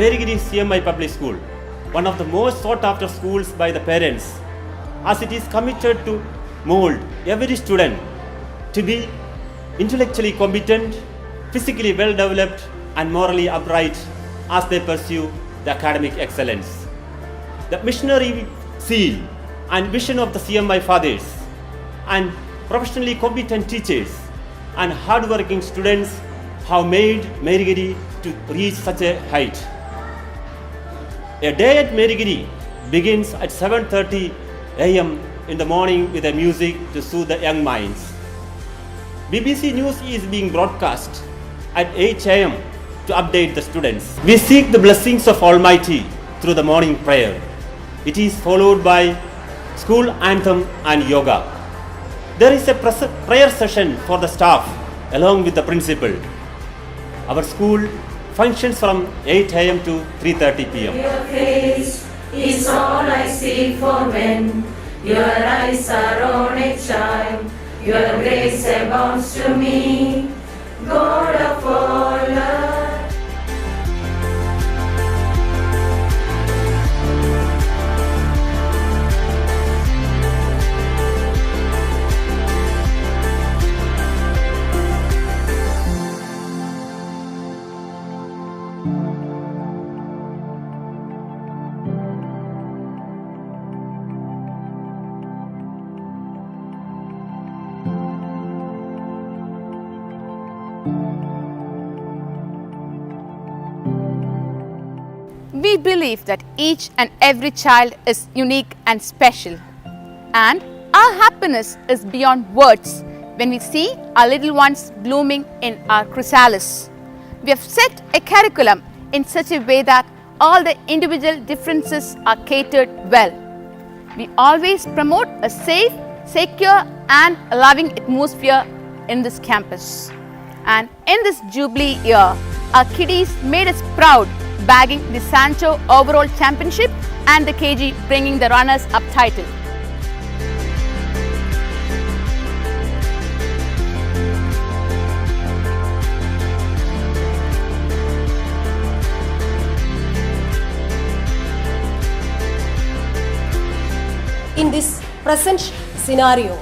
Merigiri CMI Public School, one of the most sought after schools by the parents, as it is committed to mold every student to be intellectually competent, physically well developed, and morally upright as they pursue the academic excellence. The missionary zeal and vision of the CMI fathers and professionally competent teachers and hardworking students have made Merigiri to reach such a height. A day at Merigiri begins at 7:30 a.m. in the morning with a music to soothe the young minds. BBC News is being broadcast at 8 a.m. to update the students. We seek the blessings of Almighty through the morning prayer. It is followed by school anthem and yoga. There is a prayer session for the staff along with the principal. Our school functions from 8 a.m. to 3:30 p.m. Your face is all I see for men. Your eyes are on a child. Your grace abounds to me, God of all love. We believe that each and every child is unique and special, and our happiness is beyond words when we see our little ones blooming in our chrysalis. We have set a curriculum in such a way that all the individual differences are catered well. We always promote a safe, secure and loving atmosphere in this campus. And in this Jubilee year, our kiddies made us proud, bagging the Sancho overall championship and the KG bringing the runners up title. In this present scenario,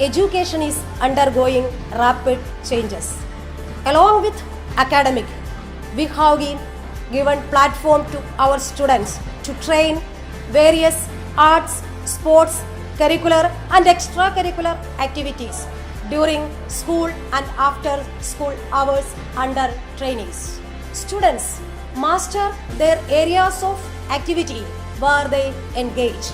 education is undergoing rapid changes. Along with academic, we have given platform to our students to train various arts, sports, curricular and extracurricular activities during school and after school hours under trainees. Students master their areas of activity where they engage.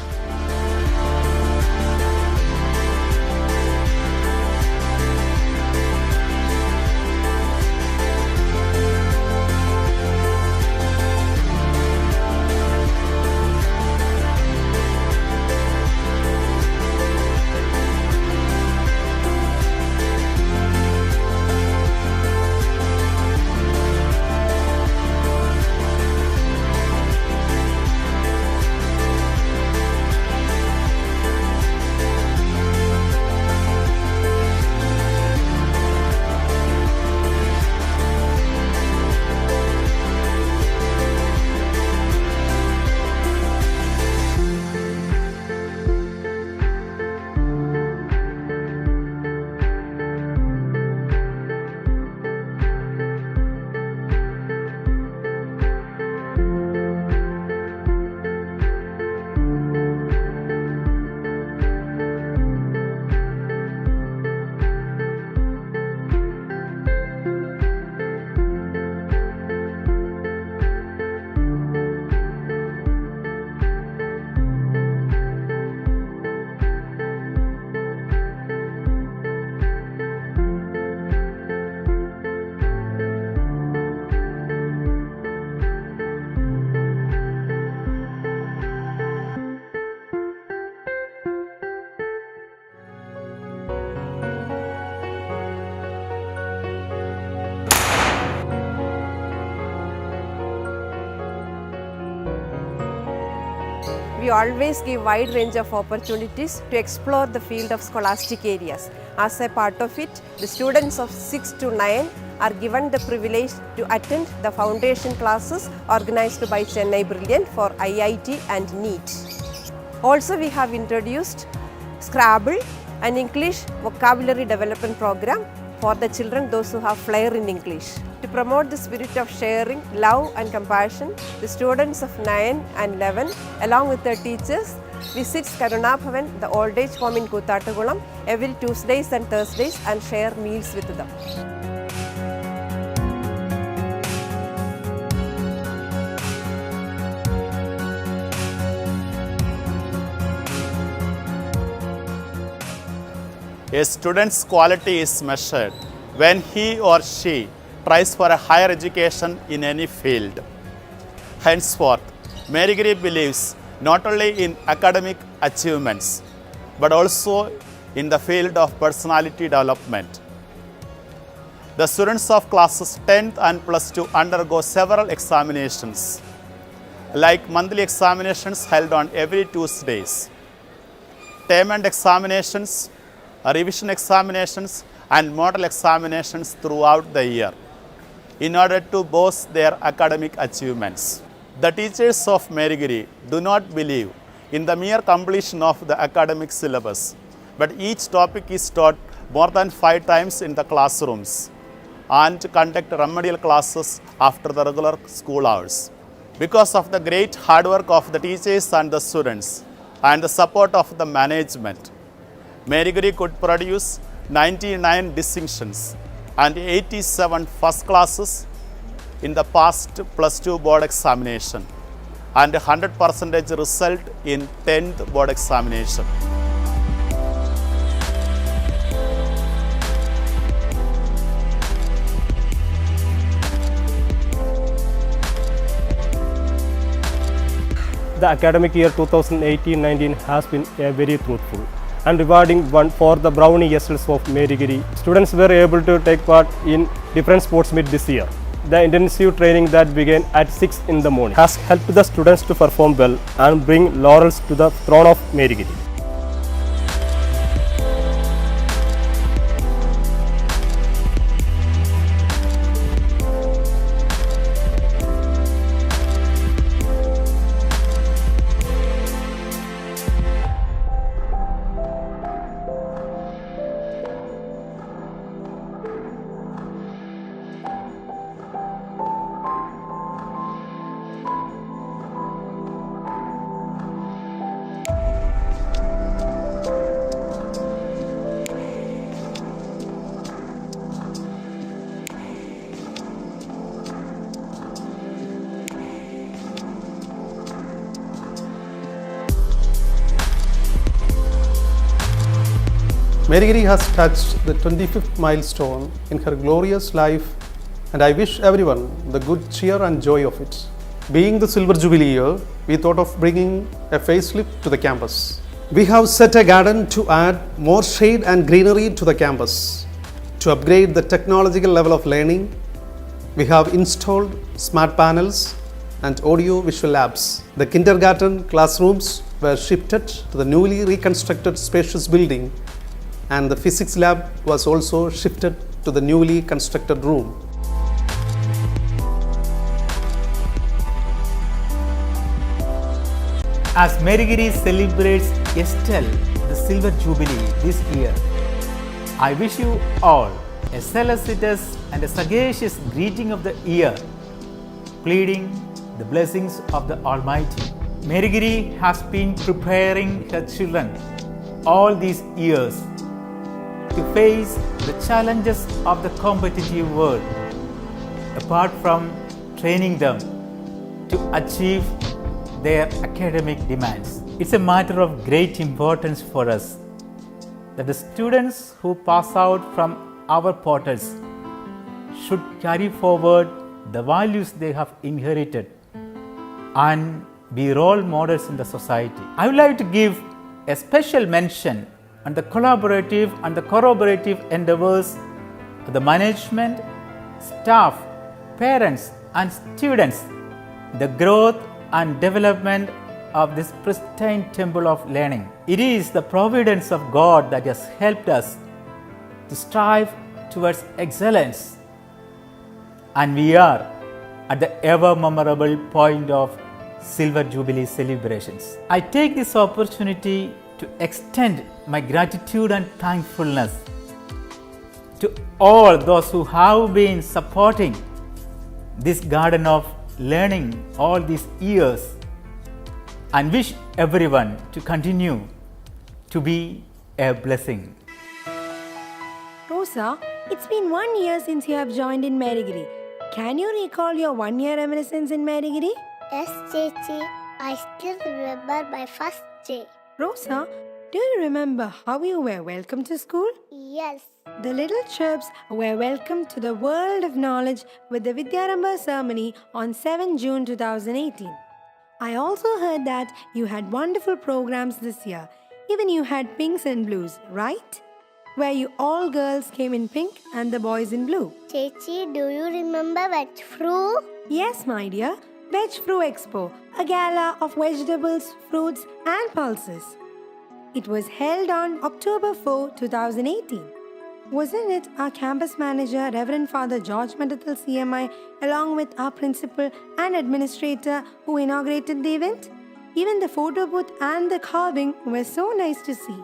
We always give wide range of opportunities to explore the field of scholastic areas. As a part of it, the students of 6 to 9 are given the privilege to attend the foundation classes organized by Chennai Brilliant for IIT and NEET. Also, we have introduced Scrabble, an English vocabulary development program for the children, those who have flair in English. To promote the spirit of sharing, love and compassion, the students of 9 and 11 along with their teachers visits Karuna Bhavan, the old age home in Kuttatakulam, every Tuesdays and Thursdays and share meals with them. A student's quality is measured when he or she tries for a higher education in any field. Henceforth, Marygiri believes not only in academic achievements, but also in the field of personality development. The students of classes 10th and plus 2 undergo several examinations, like monthly examinations held on every Tuesdays, term end examinations, revision examinations and model examinations throughout the year in order to boost their academic achievements. The teachers of Marygiri do not believe in the mere completion of the academic syllabus, but each topic is taught more than 5 times in the classrooms and conduct remedial classes after the regular school hours. Because of the great hard work of the teachers and the students and the support of the management, Marygiri could produce 99 distinctions and 87 first classes in the past plus 2 board examination and 100% result in 10th board examination. The academic year 2018-19 has been a very fruitful and rewarding one for the Brownie Yesels of Marygiri. Students were able to take part in different sports meet this year. The intensive training that began at 6 in the morning has helped the students to perform well and bring laurels to the throne of Marygiri. Marygiri has touched the 25th milestone in her glorious life, and I wish everyone the good cheer and joy of it. Being the Silver Jubilee year, we thought of bringing a facelift to the campus. We have set a garden to add more shade and greenery to the campus. To upgrade the technological level of learning, we have installed smart panels and audio-visual labs. The kindergarten classrooms were shifted to the newly reconstructed spacious building, and the physics lab was also shifted to the newly constructed room. As Marygiri celebrates Estel, the Silver Jubilee this year, I wish you all a solicitous and a sagacious greeting of the year, pleading the blessings of the Almighty. Marygiri has been preparing her children all these years to face the challenges of the competitive world, apart from training them to achieve their academic demands. It's a matter of great importance for us that the students who pass out from our portals should carry forward the values they have inherited and be role models in the society. I would like to give a special mention on the collaborative and the corroborative endeavors of the management, staff, parents and students, the growth and development of this pristine temple of learning. It is the providence of God that has helped us to strive towards excellence and we are at the ever memorable point of Silver Jubilee celebrations. I take this opportunity to extend my gratitude and thankfulness to all those who have been supporting this garden of learning all these years, and wish everyone to continue to be a blessing. Rosa, it's been 1 year since you have joined in Marigiri. Can you recall your 1 year reminiscence in Marigiri? Yes, Chechi. I still remember my first day. Rosa, do you remember how you were welcomed to school? Yes. The little chirps were welcomed to the world of knowledge with the Vidyarambha ceremony on 7 June 2018. I also heard that you had wonderful programs this year. Even you had pinks and blues, right? Where you all girls came in pink and the boys in blue. Chechi, do you remember Veg Fru? Yes, my dear. Veg Fru Expo, a gala of vegetables, fruits and pulses. It was held on October 4, 2018. Wasn't it our campus manager, Reverend Father George Mandathal CMI, along with our principal and administrator who inaugurated the event? Even the photo booth and the carving were so nice to see.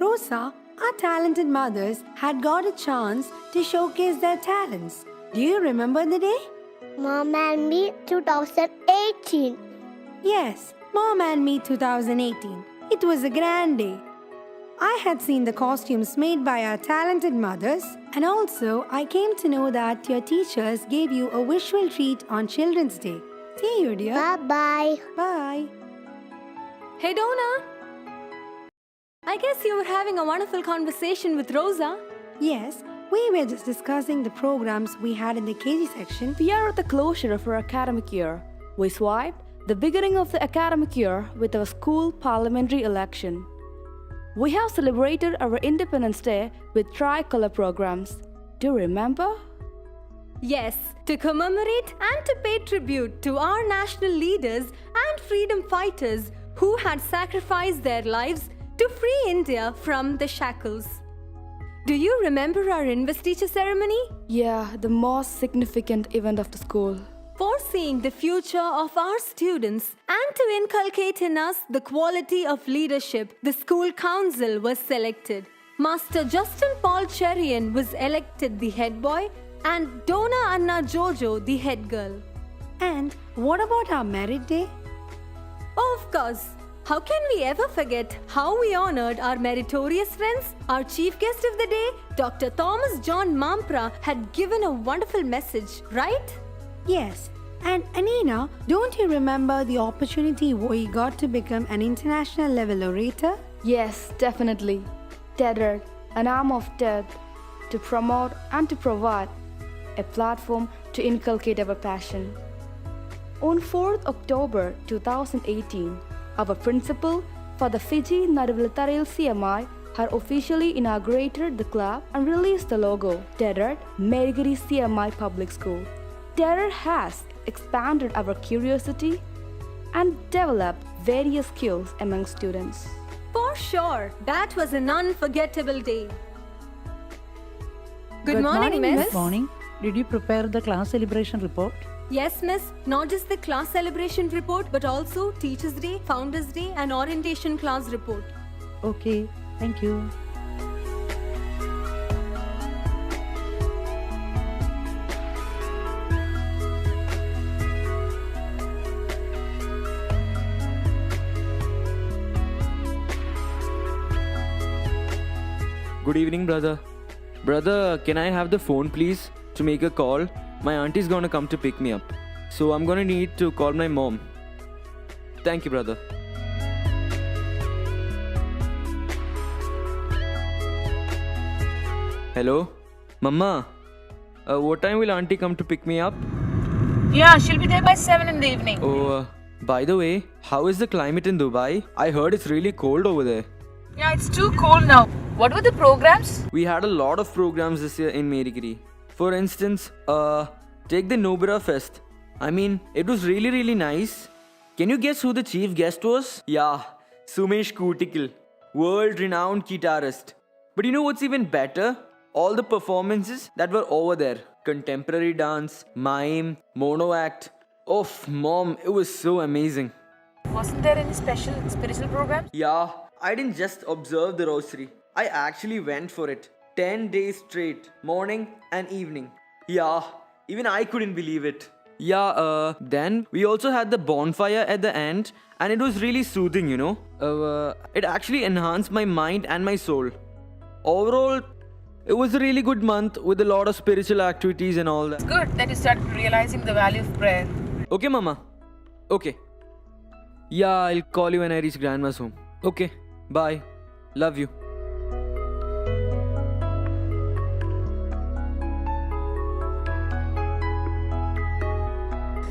Rosa, our talented mothers had got a chance to showcase their talents. Do you remember the day? Mom and Me 2018. Yes, Mom and Me 2018. It was a grand day. I had seen the costumes made by our talented mothers, and also I came to know that your teachers gave you a visual treat on Children's Day. See you, dear. Bye-bye. Bye. Hey, Donna. I guess you were having a wonderful conversation with Rosa. Yes, we were just discussing the programs we had in the KG section. We are at the closure of our academic year. We swiped the beginning of the academic year with our school parliamentary election. We have celebrated our Independence Day with tricolor programs. Do you remember? Yes, to commemorate and to pay tribute to our national leaders and freedom fighters who had sacrificed their lives to free India from the shackles. Do you remember our investiture ceremony? Yeah, the most significant event of the school. Foreseeing the future of our students and to inculcate in us the quality of leadership, the school council was selected. Master Justin Paul Cherian was elected the head boy and Donna Anna Jojo the head girl. And what about our merit day? Of course. How can we ever forget how we honored our meritorious friends? Our chief guest of the day, Dr. Thomas John Mampra, had given a wonderful message, right? Yes. And Anina, don't you remember the opportunity we got to become an international level orator? Yes, definitely. TED, an arm of TED, to promote and to provide a platform to inculcate our passion. On 4th October 2018, our principal for the Fiji Naduvilatarayil CMI had officially inaugurated the club and released the logo, TED, Marigiri CMI Public School. TED has expanded our curiosity and developed various skills among students. For sure, that was an unforgettable day. Good morning, Miss. Good morning. Did you prepare the class celebration report? Yes, Miss. Not just the class celebration report, but also Teachers' Day, Founders' Day, and Orientation class report. Okay, thank you. Good evening, brother. Brother, can I have the phone, please, to make a call? My auntie's gonna come to pick me up. So I'm gonna need to call my mom. Thank you, brother. Hello? Mama? What time will auntie come to pick me up? Yeah, she'll be there by 7 in the evening. Oh, by the way, how is the climate in Dubai? I heard it's really cold over there. Yeah, it's too cold now. What were the programs? We had a lot of programs this year in Marigiri. For instance, take the Nobara Fest. I mean, it was really nice. Can you guess who the chief guest was? Yeah, Sumesh Kutikal, world-renowned guitarist. But you know what's even better? all the performances that were over there. Contemporary dance, mime, mono act. Oh, mom, it was so amazing. Wasn't there any special spiritual programs? Yeah, I didn't just observe the rosary. I actually went for it. 10 days straight, morning and evening. Yeah, even I couldn't believe it. Yeah, then we also had the bonfire at the end, and it was really soothing, you know. It actually enhanced my mind and my soul. Overall, it was a really good month with a lot of spiritual activities and all that. It's good that you started realizing the value of prayer. Okay, Mama. Okay. Yeah, I'll call you when I reach Grandma's home. Okay, bye. Love you.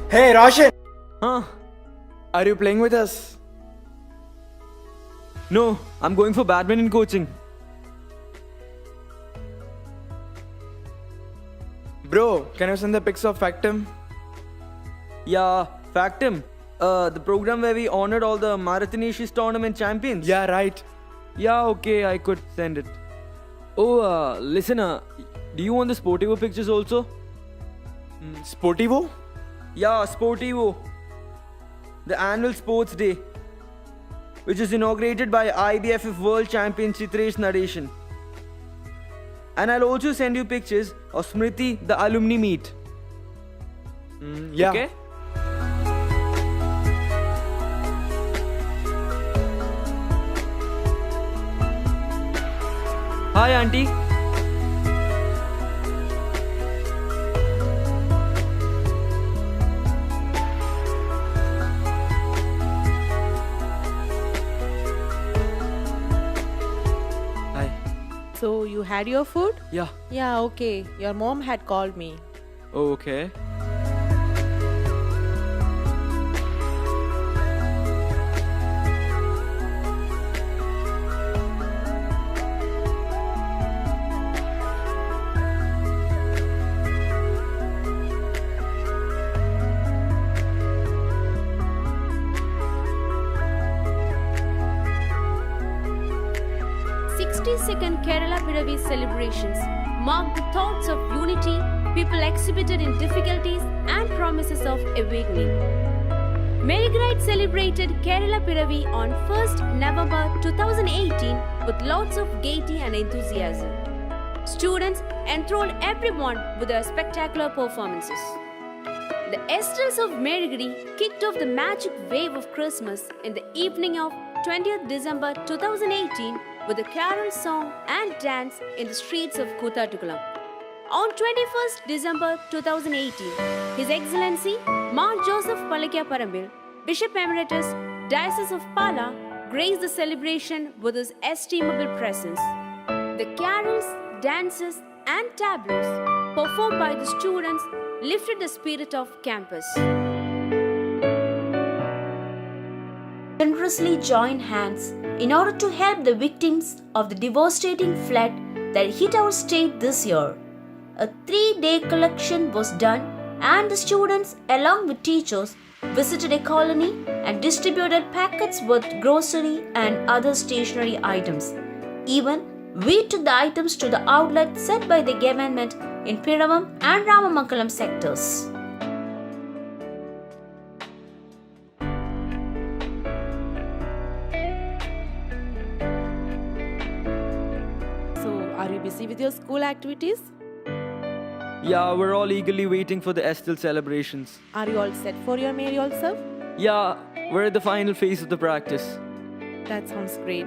Hey, Roshan! Huh? Are you playing with us? No, I'm going for badminton coaching. Bro, can you send the pics of Factum? Yeah, Factum. The program where we honored all the Marathonesian tournament champions. Yeah, right. Yeah, okay, I could send it. Oh, listen, do you want the Sportivo pictures also? Sportivo? Yeah, Sportivo. The annual sports day, which is inaugurated by IBFF World Champion Chitresh Nadeshan. And I'll also send you pictures of Smriti, the alumni meet. Yeah. Okay? Hi, Auntie. So you had your food? Yeah. Yeah, okay. Your mom had called me. Okay. Second Kerala Piravi celebrations marked the thoughts of unity people exhibited in difficulties and promises of awakening. Marigrid celebrated Kerala Piravi on 1st November 2018 with lots of gaiety and enthusiasm. Students enthralled everyone with their spectacular performances. The Estels of Marigrid kicked off the magic wave of Christmas in the evening of 20th December 2018 with a carol song and dance in the streets of Koothatukulam. On 21st December 2018, His Excellency Mar Joseph Palakya Parambil, Bishop Emeritus, Diocese of Pala, graced the celebration with his estimable presence. The carols, dances, and tableaus performed by the students lifted the spirit of campus. Generously joined hands in order to help the victims of the devastating flood that hit our state this year. A 3-day collection was done, and the students, along with teachers, visited a colony and distributed packets with grocery and other stationery items. Even we took the items to the outlet set by the government in Piravam and Ramamangalam sectors. Are you busy with your school activities? Yeah, we're all eagerly waiting for the Estel celebrations. Are you all set for your Mary yourself? Yeah, we're at the final phase of the practice. That sounds great.